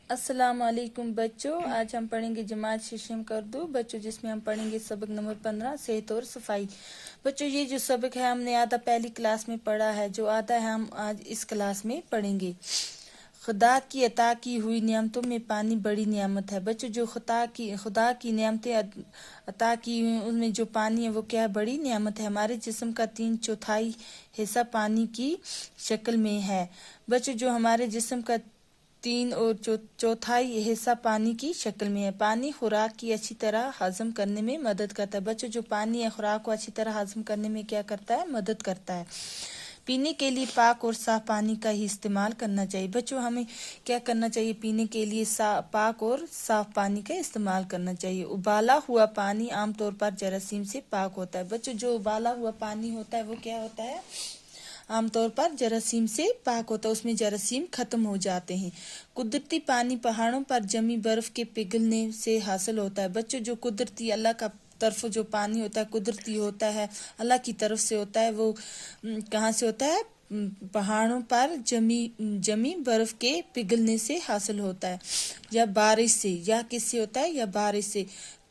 السلام علیکم بچوں، آج ہم پڑھیں گے جماعت ششم کردو بچوں، جس میں ہم پڑھیں گے سبق نمبر 15 صحت اور صفائی۔ بچوں یہ جو سبق ہے ہم نے آدھا پہلی کلاس میں پڑھا ہے، جو آدھا ہے ہم آج اس کلاس میں پڑھیں گے۔ خدا کی عطا کی ہوئی نعمتوں میں پانی بڑی نعمت ہے۔ بچوں جو خدا کی نعمتیں عطا کی ہوئی ان میں جو پانی ہے وہ کیا ہے؟ بڑی نعمت ہے۔ ہمارے جسم کا 3/4 حصہ پانی کی شکل میں ہے۔ بچوں جو ہمارے جسم کا 3/4 حصہ پانی کی شکل میں ہے۔ پانی خوراک کی اچھی طرح ہضم کرنے میں مدد کرتا ہے۔ بچوں جو پانی ہے خوراک کو اچھی طرح ہضم کرنے میں کیا کرتا ہے؟ مدد کرتا ہے۔ پینے کے لیے پاک اور صاف پانی کا ہی استعمال کرنا چاہیے۔ بچوں ہمیں کیا کرنا چاہیے؟ پینے کے لیے پاک اور صاف پانی کا استعمال کرنا چاہیے۔ ابالا ہوا پانی عام طور پر جراثیم سے پاک ہوتا ہے۔ بچوں جو ابالا ہوا پانی ہوتا ہے وہ کیا ہوتا ہے؟ عام طور پر جراثیم سے پاک ہوتا ہے، اس میں جراثیم ختم ہو جاتے ہیں۔ قدرتی پانی پہاڑوں پر جمی برف کے پگھلنے سے حاصل ہوتا ہے۔ بچوں جو قدرتی اللہ کا طرف جو پانی ہوتا ہے قدرتی ہوتا ہے، اللہ کی طرف سے ہوتا ہے، وہ کہاں سے ہوتا ہے؟ پہاڑوں پر جمی برف کے پگھلنے سے حاصل ہوتا ہے، یا بارش سے، یا کس سے ہوتا ہے؟ یا بارش سے۔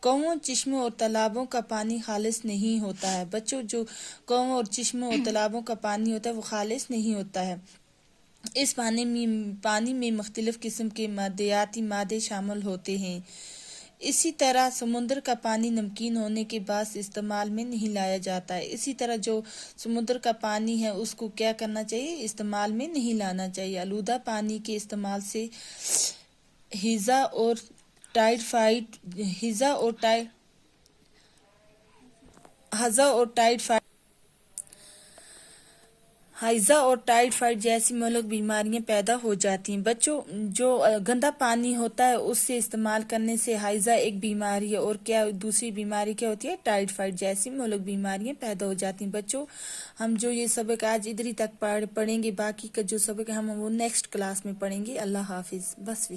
کنووں، چشموں اور تالابوں کا پانی خالص نہیں ہوتا ہے۔ بچوں جو کنووں اور چشموں اور تالابوں کا پانی ہوتا ہے وہ خالص نہیں ہوتا ہے۔ اس پانی میں مختلف قسم کے معدنیاتی مادے شامل ہوتے ہیں۔ اسی طرح سمندر کا پانی نمکین ہونے کے باعث استعمال میں نہیں لایا جاتا ہے۔ اسی طرح جو سمندر کا پانی ہے اس کو کیا کرنا چاہیے؟ استعمال میں نہیں لانا چاہیے۔ آلودہ پانی کے استعمال سے ہیضہ اور ٹائیفائڈ جیسی مہلک بیماریاں پیدا ہو جاتی ہیں۔ بچوں جو گندا پانی ہوتا ہے اس سے استعمال کرنے سے ہیضہ ایک بیماری ہے، اور کیا دوسری بیماری کیا ہوتی ہے؟ ٹائیفائڈ جیسی مہلک بیماریاں پیدا ہو جاتی ہیں۔ بچوں ہم جو یہ سبق آج ادھر ہی تک پڑھیں گے، باقی کا جو سبق ہے ہم وہ نیکسٹ کلاس میں پڑھیں گے۔ اللہ حافظ۔ بس